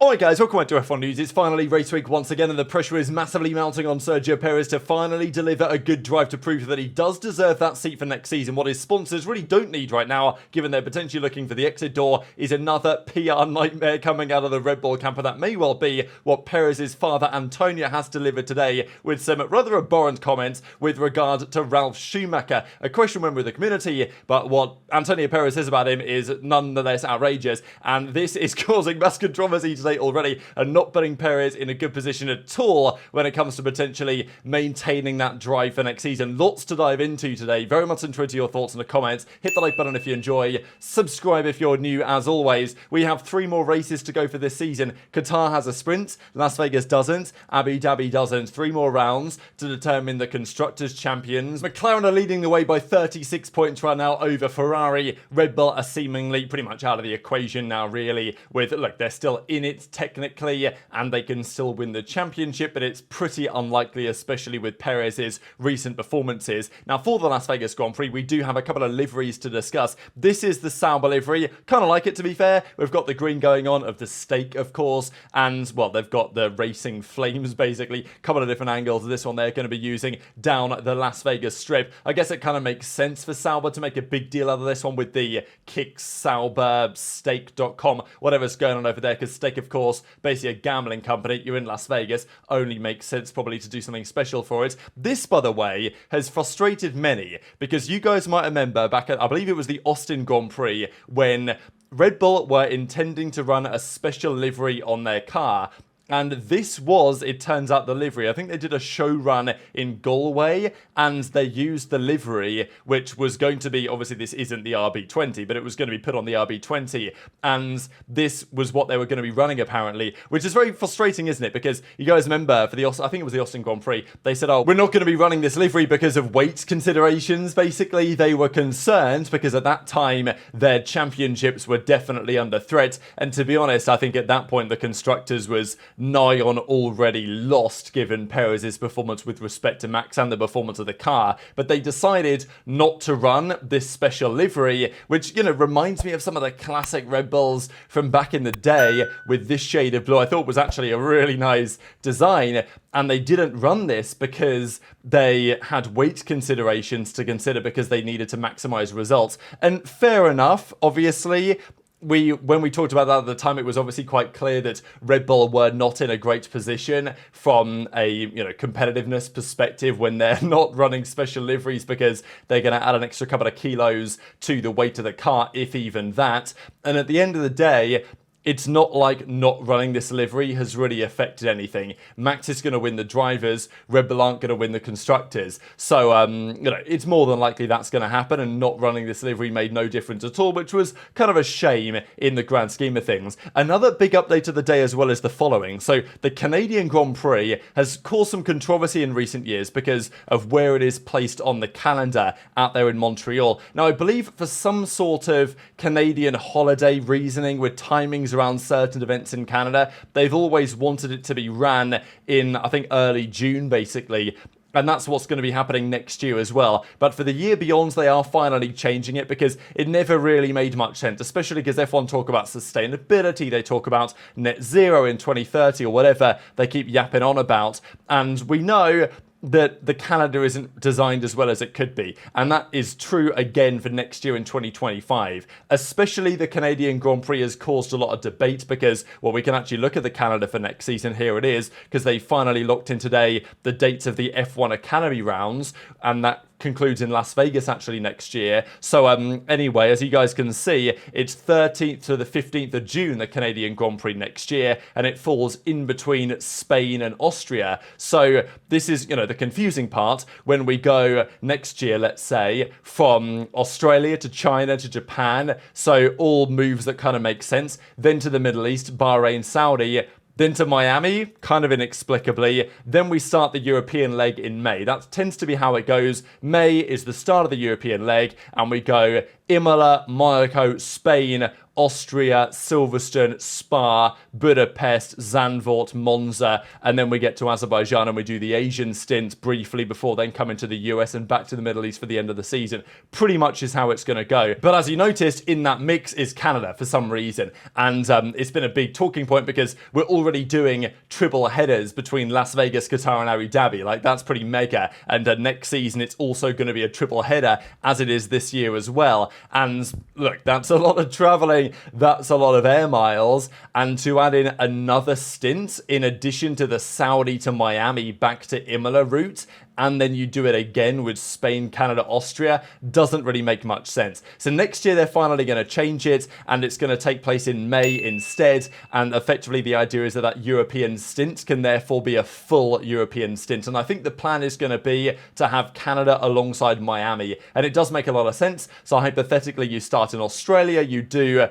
Alright guys, welcome back to F1 News. It's finally race week once again and the pressure is massively mounting on Sergio Perez to finally deliver a good drive to prove that he does deserve that seat for next season. What his sponsors really don't need right now, given they're potentially looking for the exit door, is another PR nightmare coming out of the Red Bull camp, and that may well be what Perez's father Antonio has delivered today, with some rather abhorrent comments with regard to Ralf Schumacher. A question went with the community, but what Antonio Perez says about him is nonetheless outrageous, and this is causing mass controversy today already and not putting Perez in a good position at all when it comes to potentially maintaining that drive for next season. Lots to dive into today. Very much interested to your thoughts in the comments. Hit the like button if you enjoy. Subscribe if you're new as always. We have 3 more races to go for this season. Qatar has a sprint. Las Vegas doesn't. Abu Dhabi doesn't. 3 more rounds to determine the Constructors' Champions. McLaren are leading the way by 36 points right now over Ferrari. Red Bull are seemingly pretty much out of the equation now, really. With, look, they're still in it technically, and they can still win the championship, but it's pretty unlikely, especially with Perez's recent performances. Now, for the Las Vegas Grand Prix, we do have a couple of liveries to discuss. This is the Sauber livery. Kind of like it, to be fair. We've got the green going on of the stake, of course, and, well, they've got the racing flames, basically. A couple of different angles of this one they're going to be using down the Las Vegas Strip. I guess it kind of makes sense for Sauber to make a big deal out of this one with the kicksauberstake.com, whatever's going on over there, because Stake, of course, basically a gambling company. You're in Las Vegas. Only makes sense probably to do something special for it. This, by the way, has frustrated many because you guys might remember back at, I believe it was the Austin Grand Prix, when Red Bull were intending to run a special livery on their car. And this was, it turns out, the livery. I think they did a show run in Galway, and they used the livery, which was going to be, obviously this isn't the RB20, but it was going to be put on the RB20, and this was what they were going to be running, apparently, which is very frustrating, isn't it? Because you guys remember, for the I think it was the Austin Grand Prix, they said, oh, we're not going to be running this livery because of weight considerations, basically. They were concerned because at that time, their championships were definitely under threat, and to be honest, I think at that point, the Constructors was nigh on already lost given Perez's performance with respect to Max and the performance of the car, but they decided not to run this special livery, which, you know, reminds me of some of the classic Red Bulls from back in the day with this shade of blue. I thought was actually a really nice design, and they didn't run this because they had weight considerations to consider because they needed to maximize results. And fair enough, obviously. When we talked about that at the time, it was obviously quite clear that Red Bull were not in a great position from a, you know, competitiveness perspective when they're not running special liveries because they're going to add an extra couple of kilos to the weight of the car, if even that. And at the end of the day, it's not like not running this livery has really affected anything. Max is going to win the drivers. Red Bull aren't going to win the constructors. So, you know, it's more than likely that's going to happen, and not running this livery made no difference at all, which was kind of a shame in the grand scheme of things. Another big update of the day as well is the following. So, the Canadian Grand Prix has caused some controversy in recent years because of where it is placed on the calendar out there in Montreal. Now, I believe for some sort of Canadian holiday reasoning with timings around certain events in Canada, they've always wanted it to be ran in, I think, early June, basically. And that's what's going to be happening next year as well. But for the year beyond, they are finally changing it because it never really made much sense, especially because F1 talk about sustainability, they talk about net zero in 2030 or whatever they keep yapping on about. And we know that the calendar isn't designed as well as it could be. And that is true again for next year in 2025. Especially the Canadian Grand Prix has caused a lot of debate because, well, we can actually look at the calendar for next season. Here it is, because they finally locked in today the dates of the F1 Academy rounds, and that concludes in Las Vegas actually next year. So anyway, as you guys can see, it's 13th to the 15th of June, the Canadian Grand Prix next year, and it falls in between Spain and Austria. So this is, you know, the confusing part when we go next year, let's say, from Australia to China to Japan. So all moves that kind of make sense. Then to the Middle East, Bahrain, Saudi, then to Miami, kind of inexplicably. Then we start the European leg in May. That tends to be how it goes. May is the start of the European leg, and we go Imola, Monaco, Spain, Austria, Silverstone, Spa, Budapest, Zandvoort, Monza, and then we get to Azerbaijan and we do the Asian stint briefly before then coming to the US and back to the Middle East for the end of the season. Pretty much is how it's going to go. But as you noticed, in that mix is Canada for some reason. And it's been a big talking point because we're already doing triple headers between Las Vegas, Qatar, and Abu Dhabi. Like, that's pretty mega. And next season, it's also going to be a triple header, as it is this year as well. And look, that's a lot of traveling. That's a lot of air miles, and to add in another stint in addition to the Saudi to Miami back to Imola route, and then you do it again with Spain, Canada, Austria, doesn't really make much sense. So next year they're finally going to change it, and it's going to take place in May instead, and effectively the idea is that that European stint can therefore be a full European stint, and I think the plan is going to be to have Canada alongside Miami, and it does make a lot of sense. So hypothetically you start in Australia, you do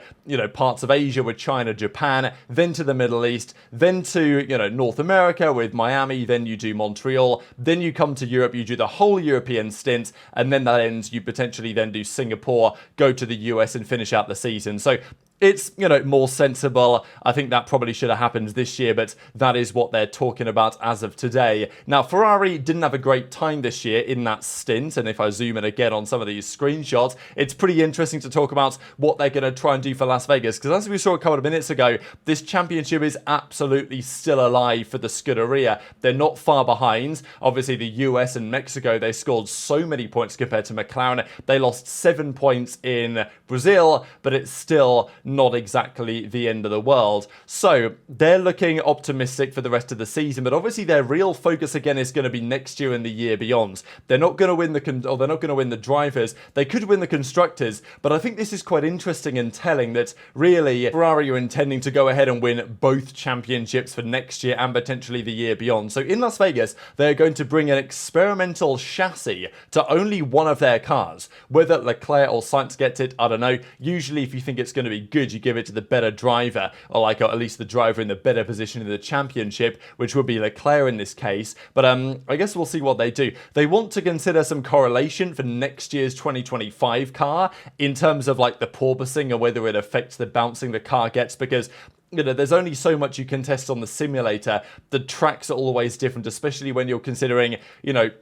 parts of Asia with China, Japan, then to the Middle East, then to North America with Miami, then you do Montreal, then you come to Europe, you do the whole European stint, and then that ends, you potentially then do Singapore, go to the US and finish out the season. So it's, more sensible. I think that probably should have happened this year, but that is what they're talking about as of today. Now, Ferrari didn't have a great time this year in that stint, and if I zoom in again on some of these screenshots, it's pretty interesting to talk about what they're going to try and do for Las Vegas, because as we saw a couple of minutes ago, this championship is absolutely still alive for the Scuderia. They're not far behind. Obviously, the US and Mexico, they scored so many points compared to McLaren. They lost 7 points in Brazil, but it's still not exactly the end of the world. So they're looking optimistic for the rest of the season, but obviously their real focus again is going to be next year and the year beyond. They're not going to win they're not going to win the drivers. They could win the constructors, but I think this is quite interesting and telling that really Ferrari are intending to go ahead and win both championships for next year and potentially the year beyond. So in Las Vegas, they're going to bring an experimental chassis to only one of their cars. Whether Leclerc or Sainz gets it, I don't know. Usually if you think it's going to be good, you give it to the better driver, or at least the driver in the better position in the championship, which would be Leclerc in this case. But I guess we'll see what they do. They want to consider some correlation for next year's 2025 car in terms of the porpoising and whether it affects the bouncing the car gets, because there's only so much you can test on the simulator. The tracks are always different, especially when you're considering,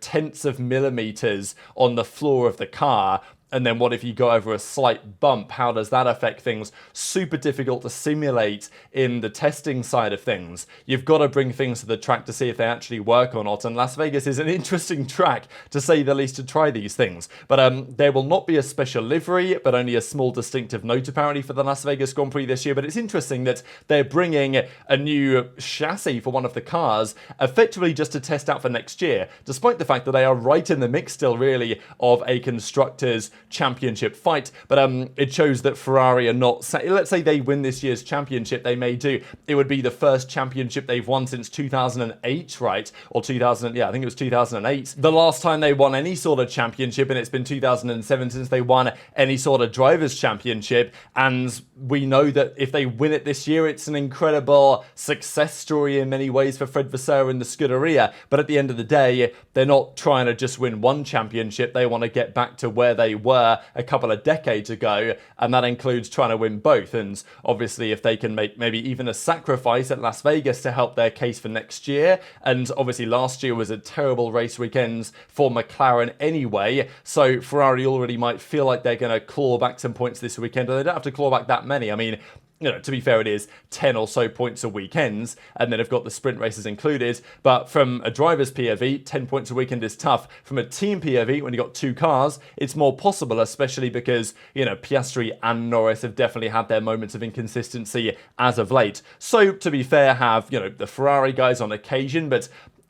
tenths of millimeters on the floor of the car. And then what if you go over a slight bump? How does that affect things? Super difficult to simulate in the testing side of things. You've got to bring things to the track to see if they actually work or not. And Las Vegas is an interesting track, to say the least, to try these things. But there will not be a special livery, but only a small distinctive note apparently for the Las Vegas Grand Prix this year. But it's interesting that they're bringing a new chassis for one of the cars, effectively just to test out for next year, despite the fact that they are right in the mix still, really, of a constructors' championship fight. But it shows that Ferrari are not, let's say they win this year's championship, they may do, it would be the first championship they've won since 2008, right? Or 2000, yeah, I think it was 2008. The last time they won any sort of championship, and it's been 2007 since they won any sort of drivers' championship. And we know that if they win it this year, it's an incredible success story in many ways for Fred Vasseur and the Scuderia. But at the end of the day, they're not trying to just win one championship. They want to get back to where they were a couple of decades ago, and that includes trying to win both. And obviously if they can make maybe even a sacrifice at Las Vegas to help their case for next year, and obviously last year was a terrible race weekend for McLaren anyway, so Ferrari already might feel like they're going to claw back some points this weekend, and they don't have to claw back that many. I mean, to be fair, it is 10 or so points a weekend, and then I've got the sprint races included. But from a driver's POV, 10 points a weekend is tough. From a team POV, when you've got two cars, it's more possible, especially because, Piastri and Norris have definitely had their moments of inconsistency as of late. So, to be fair, have, the Ferrari guys on occasion, but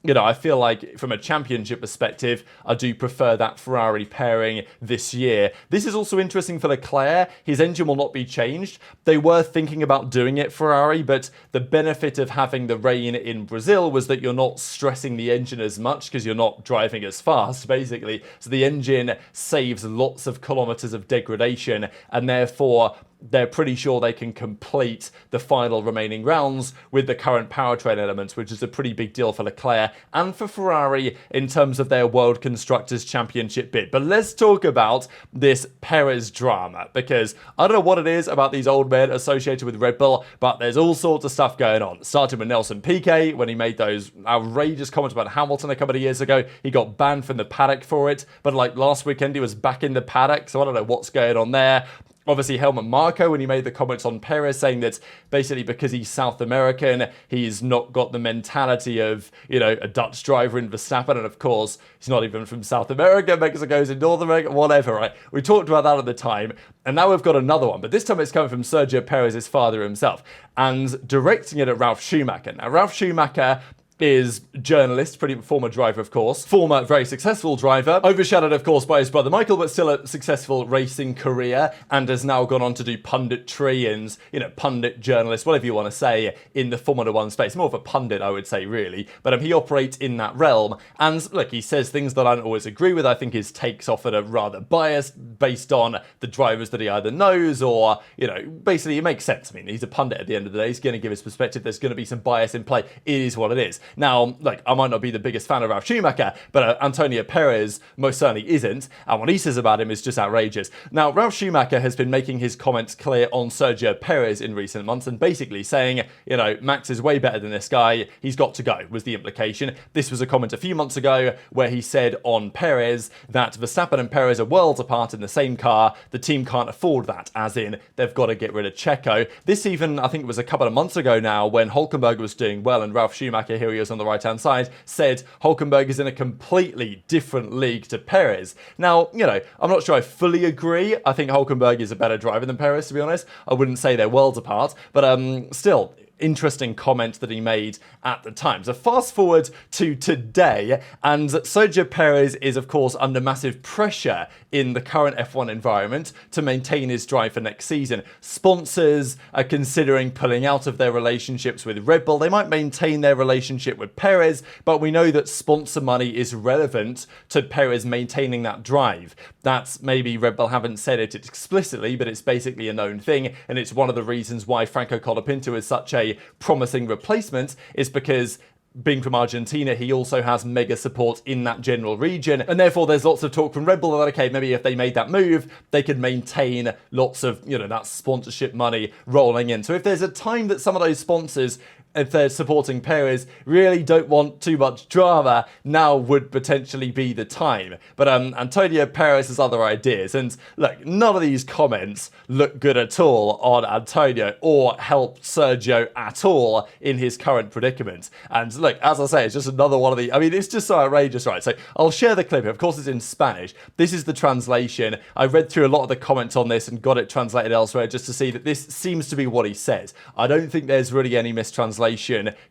I feel like from a championship perspective, I do prefer that Ferrari pairing this year. This is also interesting for Leclerc. His engine will not be changed. They were thinking about doing it, Ferrari, but the benefit of having the rain in Brazil was that you're not stressing the engine as much because you're not driving as fast, basically. So the engine saves lots of kilometers of degradation, and therefore they're pretty sure they can complete the final remaining rounds with the current powertrain elements, which is a pretty big deal for Leclerc and for Ferrari in terms of their World Constructors' Championship bid. But let's talk about this Perez drama, because I don't know what it is about these old men associated with Red Bull, but there's all sorts of stuff going on. Starting with Nelson Piquet, when he made those outrageous comments about Hamilton a couple of years ago. He got banned from the paddock for it, but like last weekend he was back in the paddock, so I don't know what's going on there. Obviously, Helmut Marko, when he made the comments on Perez, saying that basically because he's South American, he's not got the mentality of, you know, a Dutch driver in Verstappen. And of course, he's not even from South America. Mexico's in North America, whatever, right? We talked about that at the time. And now we've got another one. But this time it's coming from Sergio Perez's father himself and directing it at Ralf Schumacher. Now, Ralf Schumacher is journalist, pretty former driver, of course. Former, very successful driver. Overshadowed, of course, by his brother Michael, but still a successful racing career, and has now gone on to do punditry and, you know, pundit journalist, whatever you want to say, in the Formula One space. More of a pundit, I would say, really. But he operates in that realm. And look, he says things that I don't always agree with. I think his takes often are rather biased based on the drivers that he either knows or, you know, basically it makes sense. I mean, he's a pundit at the end of the day. He's going to give his perspective. There's going to be some bias in play. It is what it is. Now, like, I might not be the biggest fan of Ralf Schumacher, but Antonio Perez most certainly isn't, and what he says about him is just outrageous. Now, Ralf Schumacher has been making his comments clear on Sergio Perez in recent months, and basically saying, you know, Max is way better than this guy, he's got to go, was the implication. This was a comment a few months ago where he said on Perez that Verstappen and Perez are worlds apart in the same car, the team can't afford that, as in, they've got to get rid of Checo. This even, I think it was a couple of months ago now, when Hülkenberg was doing well, and Ralf Schumacher, here he is on the right-hand side, said Hülkenberg is in a completely different league to Perez. Now, you know, I'm not sure I fully agree. I think Hülkenberg is a better driver than Perez, to be honest. I wouldn't say they're worlds apart, but still, interesting comment that he made at the time. So fast forward to today, and Sergio Perez is of course under massive pressure in the current F1 environment to maintain his drive for next season. Sponsors are considering pulling out of their relationships with Red Bull. They might maintain their relationship with Perez, but we know that sponsor money is relevant to Perez maintaining that drive. That's, maybe Red Bull haven't said it explicitly, but it's basically a known thing, and it's one of the reasons why Franco Colapinto is such a promising replacement, is because being from Argentina, he also has mega support in that general region, and therefore there's lots of talk from Red Bull that, okay, maybe if they made that move, they could maintain lots of, you know, that sponsorship money rolling in. So if there's a time that some of those sponsors, if they're supporting Perez, really don't want too much drama, now would potentially be the time. But Antonio Perez has other ideas, and look, none of these comments look good at all on Antonio or help Sergio at all in his current predicament. And look, as I say, it's just another one of the, I mean, it's just so outrageous, right? So I'll share the clip. Of course, it's in Spanish. This is the translation. I read through a lot of the comments on this and got it translated elsewhere just to see that this seems to be what he says. I don't think there's really any mistranslation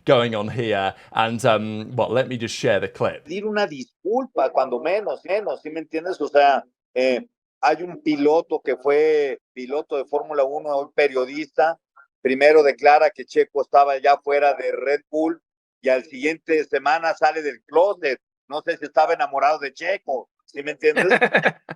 going on here, and well, let me just share the clip. Pedir una disculpa, cuando menos, ¿sí me entiendes? O sea, hay un piloto que fue piloto de Fórmula 1, hoy periodista, primero declara que Checo estaba ya fuera de Red Bull, y al siguiente semana sale del closet, no sé si estaba enamorado de Checo, ¿sí me entiendes?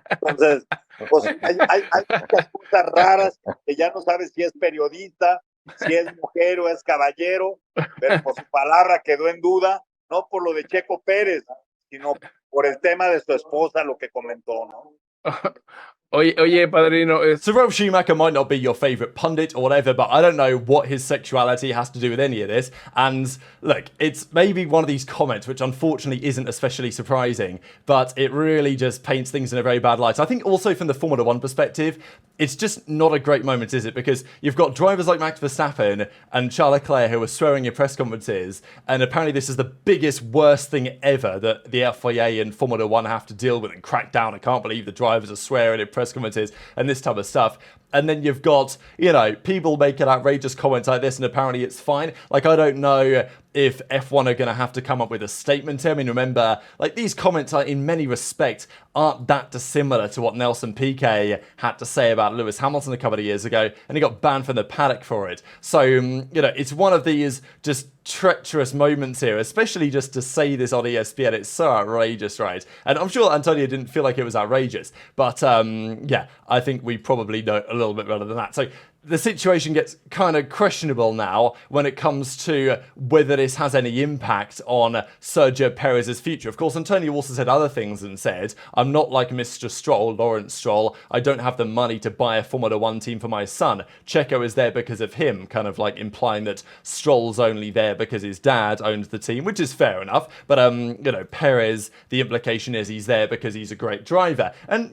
Entonces, pues, hay muchas cosas raras que ya no sabes si es periodista, si es mujer o es caballero, pero por su palabra quedó en duda, no por lo de Checo Pérez, sino por el tema de su esposa, lo que comentó, ¿no? Oye, padrino. So Ralf Schumacher might not be your favourite pundit or whatever, but I don't know what his sexuality has to do with any of this. And look, it's maybe one of these comments which unfortunately isn't especially surprising, but it really just paints things in a very bad light. I think also from the Formula One perspective, it's just not a great moment, is it? Because you've got drivers like Max Verstappen and Charles Leclerc who are swearing in press conferences, and apparently this is the biggest, worst thing ever that the FIA and Formula One have to deal with and crack down. I can't believe the drivers are swearing in press conferences and this type of stuff. And then you've got, you know, people making outrageous comments like this, and apparently it's fine. Like, I don't know if F1 are going to have to come up with a statement here. I mean, remember, like, these comments are, in many respects, aren't that dissimilar to what Nelson Piquet had to say about Lewis Hamilton a couple of years ago, and he got banned from the paddock for it. So, you know, it's one of these just treacherous moments here, especially just to say this on ESPN. It's so outrageous, right? And I'm sure Antonio didn't feel like it was outrageous, but yeah, I think we probably know a little bit better than that. So the situation gets kind of questionable now when it comes to whether this has any impact on Sergio Perez's future. Of course, Antonio also said other things and said, I'm not like Mr. Stroll, Lawrence Stroll. I don't have the money to buy a Formula One team for my son. Checo is there because of him, kind of like implying that Stroll's only there because his dad owns the team, which is fair enough. But, Perez, the implication is he's there because he's a great driver. And,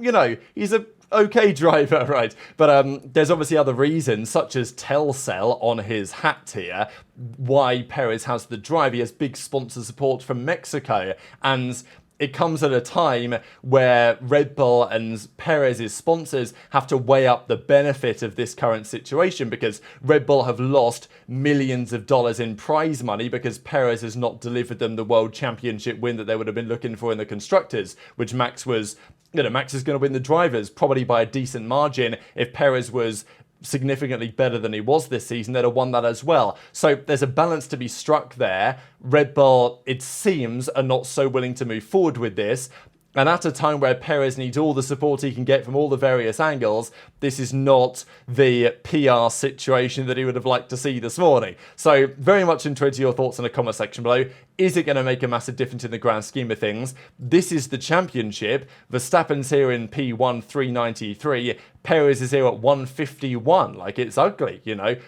he's a okay driver, right? But there's obviously other reasons, such as Telcel on his hat here, why Perez has the drive. He has big sponsor support from Mexico, and it comes at a time where Red Bull and Perez's sponsors have to weigh up the benefit of this current situation, because Red Bull have lost millions of dollars in prize money because Perez has not delivered them the World Championship win that they would have been looking for in the Constructors, which Max was... Max is going to win the drivers probably by a decent margin. If Perez was significantly better than he was this season, they'd have won that as well. So there's a balance to be struck there. Red Bull, it seems, are not so willing to move forward with this. And at a time where Perez needs all the support he can get from all the various angles, this is not the PR situation that he would have liked to see this morning. So very much into your thoughts in the comment section below. Is it going to make a massive difference in the grand scheme of things? This is the championship. Verstappen's here in P1 393. Perez is here at 151. Like, it's ugly,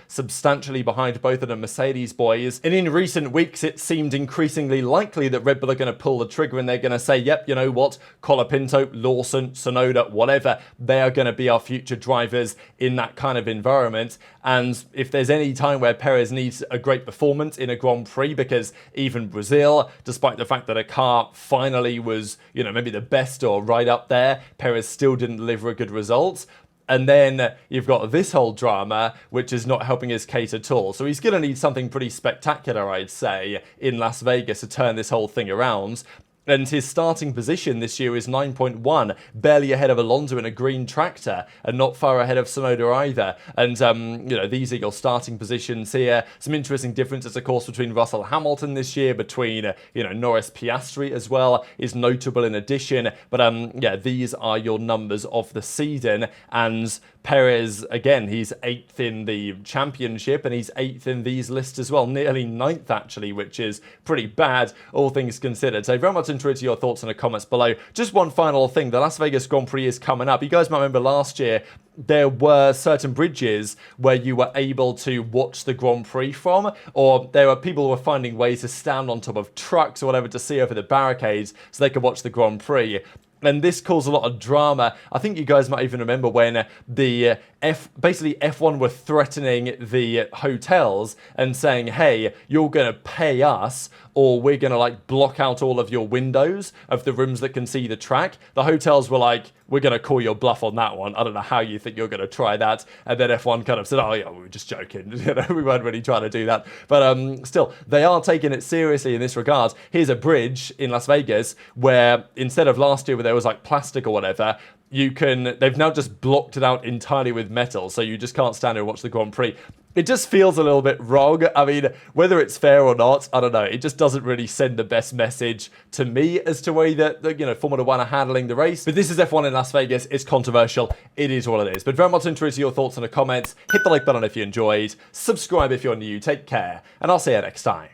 substantially behind both of the Mercedes boys. And in recent weeks, it seemed increasingly likely that Red Bull are going to pull the trigger and they're going to say, yep, you know what? Colapinto, Lawson, Tsunoda, whatever, they are going to be our future drivers in that kind of environment. And if there's any time where Perez needs a great performance in a Grand Prix, because even Brazil, despite the fact that a car finally was, maybe the best or right up there, Perez still didn't deliver a good result. And then you've got this whole drama, which is not helping his case at all. So he's going to need something pretty spectacular, I'd say, in Las Vegas to turn this whole thing around. And his starting position this year is 9.1, barely ahead of Alonso in a green tractor, and not far ahead of Tsunoda either. And, these are your starting positions here. Some interesting differences, of course, between Russell Hamilton this year, between, Norris Piastri as well, is notable in addition. But, these are your numbers of the season. And Perez, again, he's 8th in the championship, and he's 8th in these lists as well. Nearly 9th, actually, which is pretty bad, all things considered. So very much into your thoughts in the comments below. Just one final thing. The Las Vegas Grand Prix is coming up. You guys might remember last year, there were certain bridges where you were able to watch the Grand Prix from, or there were people who were finding ways to stand on top of trucks or whatever to see over the barricades so they could watch the Grand Prix. And this caused a lot of drama. I think you guys might even remember when the basically F1 were threatening the hotels and saying, hey, you're going to pay us or we're going to block out all of your windows of the rooms that can see the track. The hotels were like, we're going to call your bluff on that one. I don't know how you think you're going to try that. And then F1 kind of said, oh yeah, we were just joking. We weren't really trying to do that. But still, they are taking it seriously in this regard. Here's a bridge in Las Vegas where instead of last year where there was plastic or whatever, they've now just blocked it out entirely with metal, so you just can't stand there and watch the Grand Prix. It just feels a little bit wrong. I mean, whether it's fair or not, I don't know. It just doesn't really send the best message to me as to way that, Formula One are handling the race. But this is F1 in Las Vegas. It's controversial. It is what it is. But very much interested in your thoughts in the comments. Hit the like button if you enjoyed. Subscribe if you're new. Take care. And I'll see you next time.